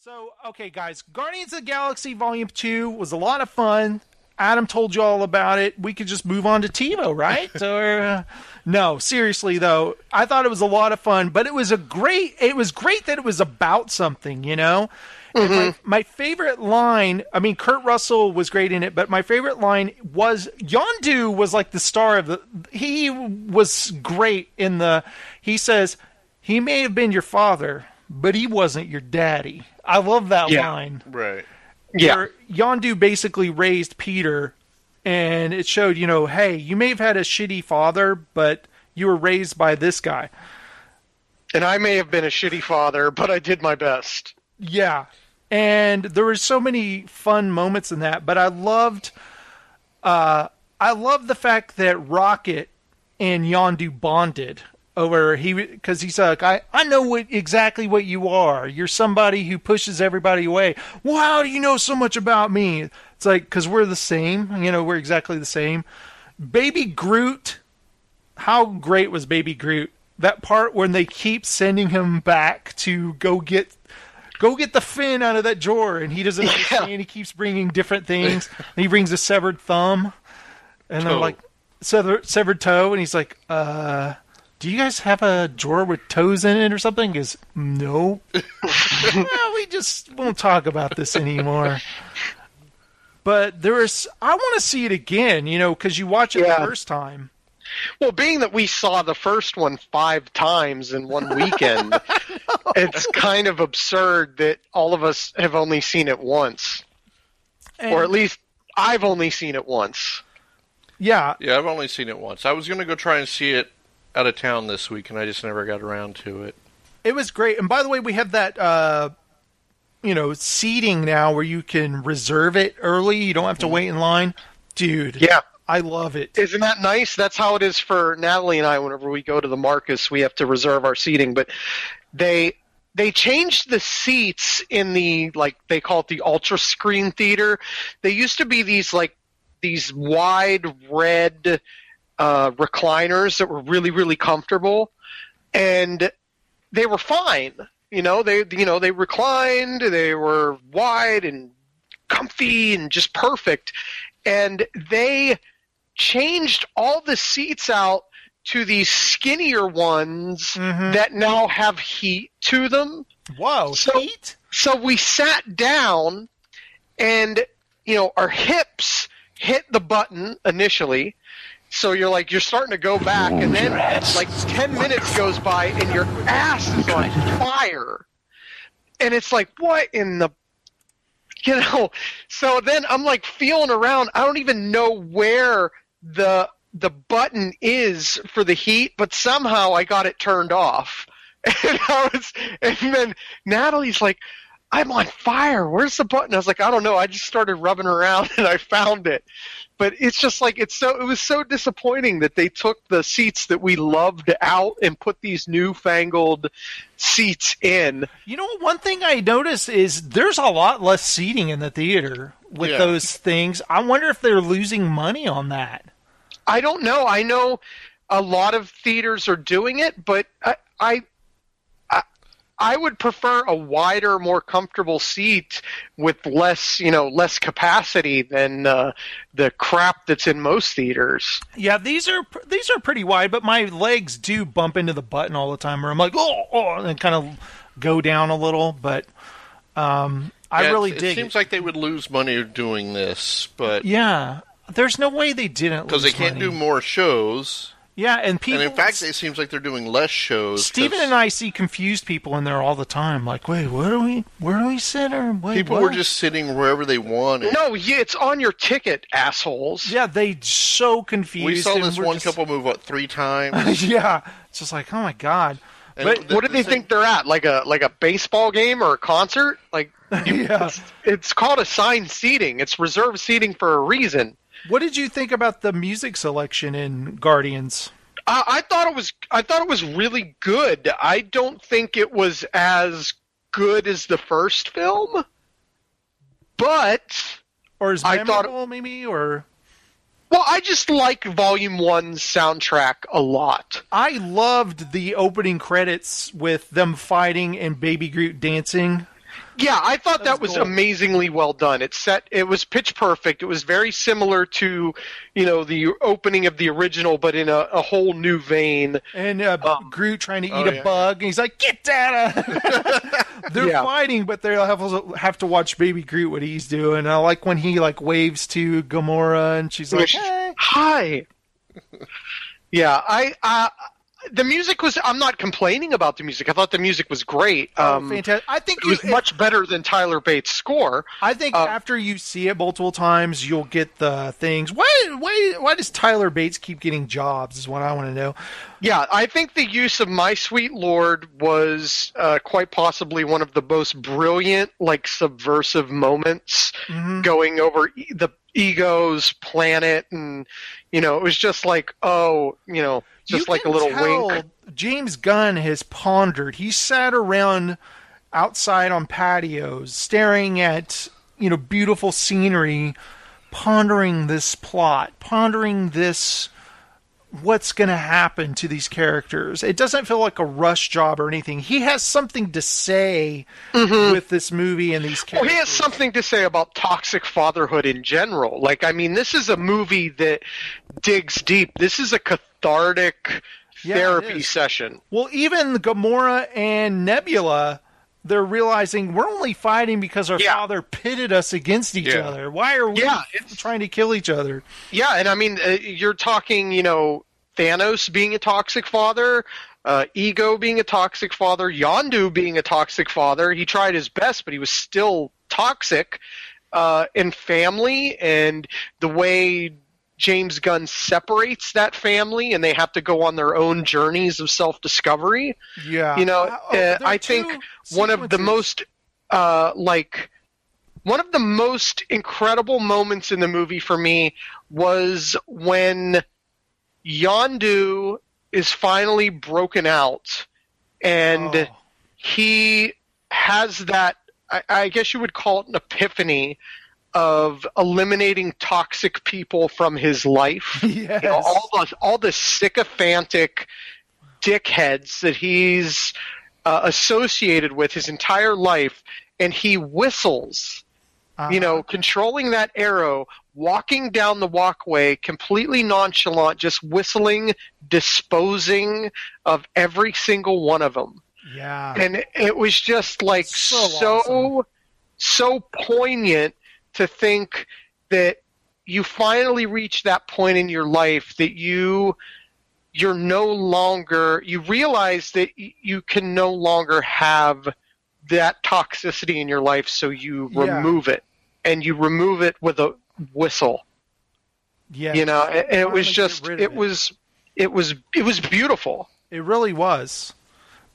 So, okay, guys, Guardians of the Galaxy Volume 2 was a lot of fun. Adam told you all about it. We could just move on to TiVo, right? Or no, seriously though, I thought it was a lot of fun, but it was great that it was about something, you know? Mm-hmm. And my favorite line, I mean, Kurt Russell was great in it, but my favorite line was Yondu was like the star of he was great he says, he may have been your father, but he wasn't your daddy. I love that line. Right. Yeah. Yondu basically raised Peter, and it showed, you know, hey, you may have had a shitty father, but you were raised by this guy. And I may have been a shitty father, but I did my best. Yeah. And there were so many fun moments in that, but I loved the fact that Rocket and Yondu bonded. Because he's like, I know exactly what you are. You're somebody who pushes everybody away. Well, how do you know so much about me? It's like, because we're the same. You know, we're exactly the same. Baby Groot. How great was Baby Groot? That part when they keep sending him back to go get the fin out of that drawer, and he doesn't understand. He keeps bringing different things. And he brings a severed thumb, and they're like, severed toe, and he's like, do you guys have a drawer with toes in it or something? Because, no. Well, we just won't talk about this anymore. But I want to see it again, you know, because you watch it the first time. Well, being that we saw the first one 5 times in one weekend, it's kind of absurd that all of us have only seen it once. Or at least I've only seen it once. Yeah. Yeah, I've only seen it once. I was going to go try and see it out of town this week, and I just never got around to it. It was great. And by the way, we have that, seating now where you can reserve it early. You don't have to wait in line. Dude. Yeah. I love it. Isn't that nice? That's how it is for Natalie and I. Whenever we go to the Marcus, we have to reserve our seating. But they changed the seats in the, like, they call it the ultra screen theater. They used to be these wide red recliners that were really, really comfortable, and they were fine. They reclined, they were wide and comfy and just perfect. And they changed all the seats out to these skinnier ones that now have heat to them. Whoa, heat? So we sat down, and our hips hit the button initially. So you're starting to go back, and then like 10 minutes goes by, and your ass is on fire. And it's like, what in the, So then I'm like feeling around. I don't even know where the button is for the heat, but somehow I got it turned off. And then Natalie's like, I'm on fire. Where's the button? I was like, I don't know. I just started rubbing around and I found it. But it's just like it was so disappointing that they took the seats that we loved out and put these newfangled seats in. You know, one thing I noticed is there's a lot less seating in the theater with those things. I wonder if they're losing money on that. I don't know. I know a lot of theaters are doing it, but I would prefer a wider, more comfortable seat with less capacity than the crap that's in most theaters. Yeah, these are pretty wide, but my legs do bump into the button all the time, where I'm like, oh, and kind of go down a little. But I really dig it. It seems like they would lose money doing this, but yeah, there's no way they didn't, because they can't do more shows. Yeah, and people. And in fact, it seems like they're doing less shows. Steven and I see confused people in there all the time. Like, wait, where do we sit? Or wait, people were just sitting wherever they wanted. No, it's on your ticket, assholes. Yeah, they so confused. We saw this one couple move 3 times. Yeah, it's just like, oh my god. But what do they think they're at? Like a baseball game or a concert? Like, yeah, it's called assigned seating. It's reserved seating for a reason. What did you think about the music selection in Guardians? I thought it was really good. I don't think it was as good as the first film, but as memorable, maybe, or. Well, I just like Volume 1's soundtrack a lot. I loved the opening credits with them fighting and Baby Groot dancing. Yeah, I thought that was cool. amazingly well done. It was pitch perfect. It was very similar to, the opening of the original, but in a whole new vein. And Groot trying to eat yeah. a bug, and he's like, "Get that!" They're fighting, but they'll have to watch Baby Groot what he's doing. I like when he waves to Gamora, and she's like, "Hey." Hi. Yeah, the music was. I'm not complaining about the music. I thought the music was great. Fantastic! I think it was much better than Tyler Bates' score. I think after you see it multiple times, you'll get the things. Why does Tyler Bates keep getting jobs? Is what I want to know. Yeah, I think the use of My Sweet Lord was quite possibly one of the most brilliant, subversive moments going over the Ego's planet, and it was just just like a little wink. James Gunn has pondered. He sat around outside on patios, staring at beautiful scenery, pondering this plot, pondering this. What's going to happen to these characters? It doesn't feel like a rush job or anything. He has something to say with this movie and these characters. Well, he has something to say about toxic fatherhood in general. This is a movie that digs deep. This is a cathartic therapy session. Well, even Gamora and Nebula, they're realizing we're only fighting because our father pitted us against each other. Why are we trying to kill each other? Yeah, and you're talking, Thanos being a toxic father, Ego being a toxic father, Yondu being a toxic father. He tried his best, but he was still toxic. And family, and the way James Gunn separates that family, and they have to go on their own journeys of self-discovery. Yeah, I think one of the most incredible moments in the movie for me was when Yondu is finally broken out, and he has that. I guess you would call it an epiphany of eliminating toxic people from his life. Yes. All the sycophantic dickheads that he's associated with his entire life, and he whistles, controlling that arrow, walking down the walkway, completely nonchalant, just whistling, disposing of every single one of them. Yeah. And it was just so poignant to think that you finally reach that point in your life that you realize that you can no longer have that toxicity in your life, so you remove it, and you remove it with a whistle. Yeah. And it was just it was beautiful. It really was.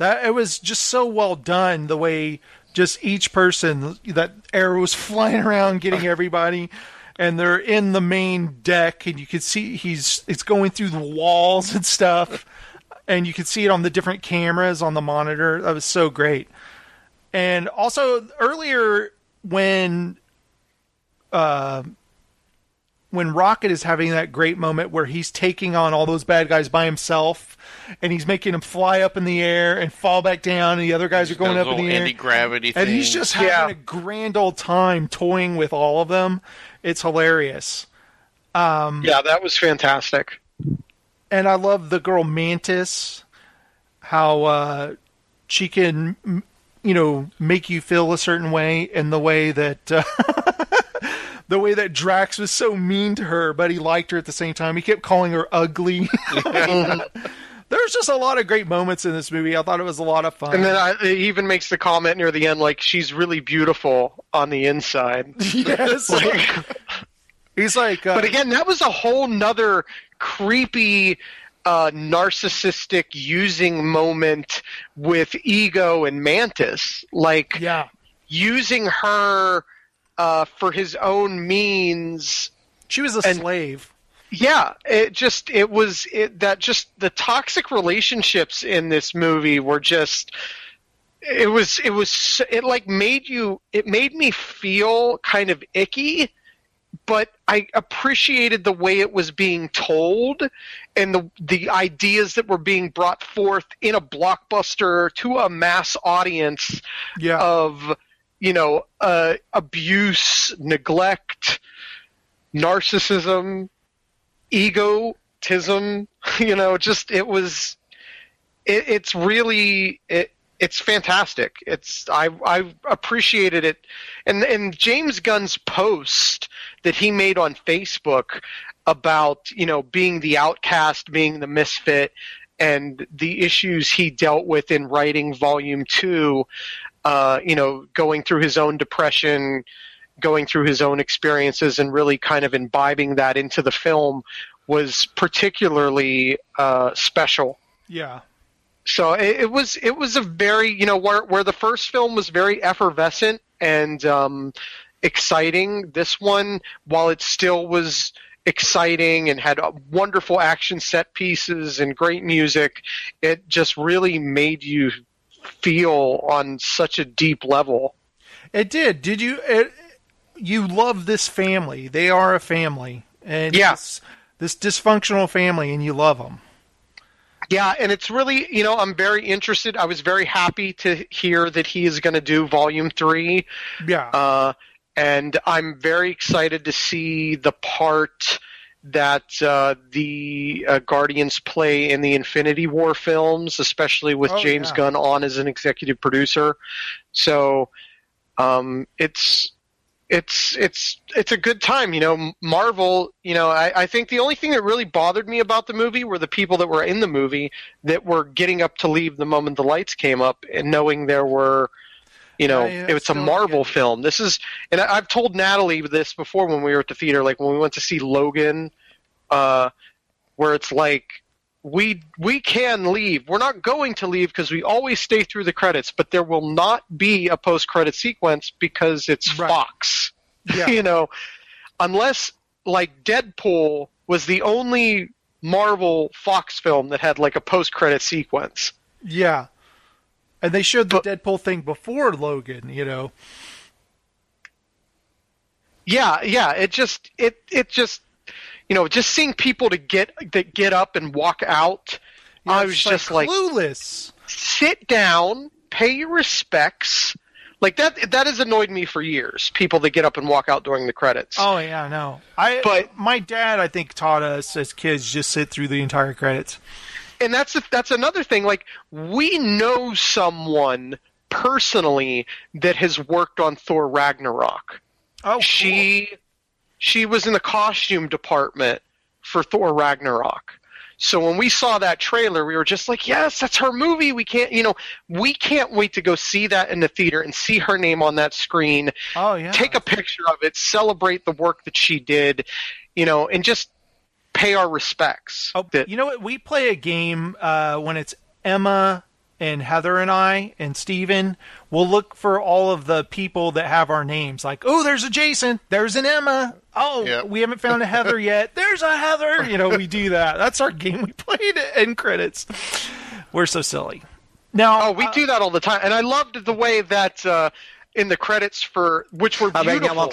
It was just so well done, the way just each person, that arrow was flying around getting everybody, and they're in the main deck, and you can see it's going through the walls and stuff, and you can see it on the different cameras on the monitor. That was so great. And also earlier when Rocket is having that great moment where he's taking on all those bad guys by himself, and he's making them fly up in the air and fall back down, and the other guys are going up in the air. Anti-gravity and he's just having a grand old time toying with all of them. It's hilarious. That was fantastic. And I love the girl Mantis, how she can, make you feel a certain way, and the way that the way that Drax was so mean to her, but he liked her at the same time. He kept calling her ugly. There's just a lot of great moments in this movie. I thought it was a lot of fun. And then he even makes the comment near the end, she's really beautiful on the inside. Yes. He's like... but again, that was a whole nother creepy, narcissistic using moment with Ego and Mantis. Using her for his own means. She was a slave. Yeah, the toxic relationships in this movie were just, it made me feel kind of icky, but I appreciated the way it was being told, and the ideas that were being brought forth in a blockbuster to a mass audience of, abuse, neglect, narcissism, egotism. It's fantastic. I appreciated it, and James Gunn's post that he made on Facebook about being the outcast, being the misfit, and the issues he dealt with in writing Volume 2. Going through his own depression, going through his own experiences, and really kind of imbibing that into the film was particularly special. Yeah. So it was a very, where the first film was very effervescent and exciting, this one, while it still was exciting and had wonderful action set pieces and great music, it just really made you feel on such a deep level. It did. Did you? You love this family. They are a family. And this dysfunctional family, and you love them. Yeah, and it's really, I'm very interested. I was very happy to hear that he is going to do Volume 3. Yeah. And I'm very excited to see the part that the Guardians play in the Infinity War films, especially with James Gunn on as an executive producer. So it's a good time. Marvel, I think the only thing that really bothered me about the movie were the people that were in the movie that were getting up to leave the moment the lights came up, and knowing there were, it's a Marvel film. This is, and I've told Natalie this before when we were at the theater, like when we went to see Logan, where it's like, we can leave. We're not going to leave because we always stay through the credits, but there will not be a post-credit sequence because it's Fox. Yeah. Unless like Deadpool was the only Marvel Fox film that had like a post-credit sequence. Yeah. And they showed the Deadpool thing before Logan, Yeah. It just just seeing people to get up and walk out, I was just like clueless. Sit down, pay your respects. Like that has annoyed me for years. People that get up and walk out during the credits. Oh yeah, no. My dad, I think, taught us as kids just sit through the entire credits. And that's another thing. Like, we know someone personally that has worked on Thor Ragnarok. Oh, cool. She was in the costume department for Thor Ragnarok. So when we saw that trailer, we were just like, yes, that's her movie. We can't wait to go see that in the theater and see her name on that screen. Oh, yeah. Take a picture of it, celebrate the work that she did, and just pay our respects. Oh, you know what? We play a game when it's Emma and Heather and I and Steven. We'll look for all of the people that have our names. Like, oh, there's a Jason. There's an Emma. Oh, we haven't found a Heather yet. There's a Heather. We do that. That's our game we played at end credits. We're so silly. Now, we do that all the time. And I loved the way that in the credits which were beautiful.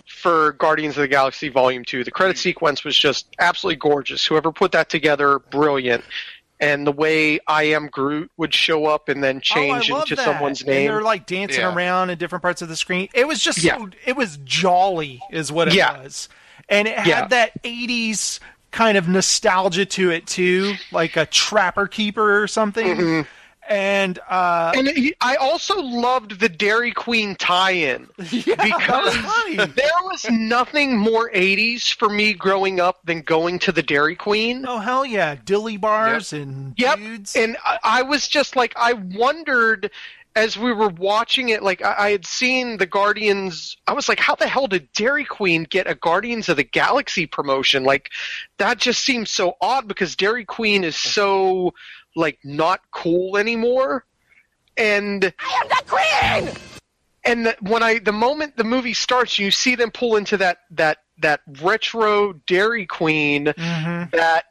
For Guardians of the Galaxy Volume 2. The credit sequence was just absolutely gorgeous. Whoever put that together, brilliant. And the way I Am Groot would show up and then change into someone's name. And they're like dancing around in different parts of the screen. It was just it was jolly is what it was. And it had that 80s kind of nostalgia to it too, like a Trapper Keeper or something. Mm-hmm. And I also loved the Dairy Queen tie-in because there was nothing more 80s for me growing up than going to the Dairy Queen. Oh, hell yeah. Dilly bars and dudes. And I was just like, I wondered as we were watching it, like I had seen the Guardians. I was like, how the hell did Dairy Queen get a Guardians of the Galaxy promotion? Like, that just seems so odd because Dairy Queen is so... like not cool anymore, and I am the queen. And the moment the movie starts, you see them pull into that retro Dairy Queen that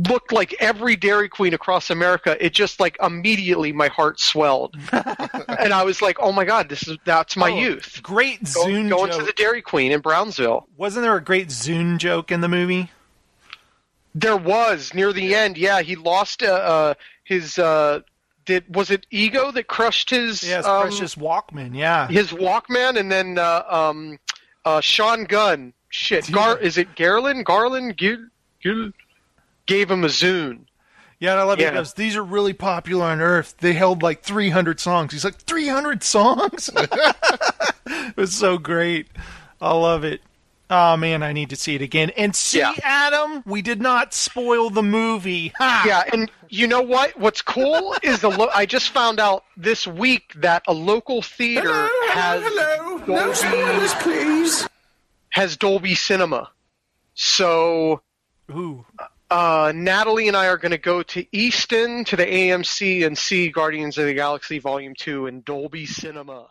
looked like every Dairy Queen across America. It just like immediately my heart swelled, and I was like, oh my god, that's my youth. Great Zune going joke. To the Dairy Queen in Brownsville. Wasn't there a great Zune joke in the movie? There was near the end. Yeah, he lost his was it Ego that crushed his precious Walkman? Yeah, his Walkman, and then Sean Gunn, is it Garland gave him a Zune. Yeah, and I love it. He goes, these are really popular on Earth. They held like 300 songs. He's like, 300 songs? It was so great. I love it. Oh, man, I need to see it again. And see, Adam, we did not spoil the movie. Ha! Yeah, and you know what? What's cool is I just found out this week that a local theater has Dolby, no spoilers, please. Has Dolby Cinema. So... Ooh. Natalie and I are going to go to Easton to the AMC and see Guardians of the Galaxy Volume 2 in Dolby Cinema.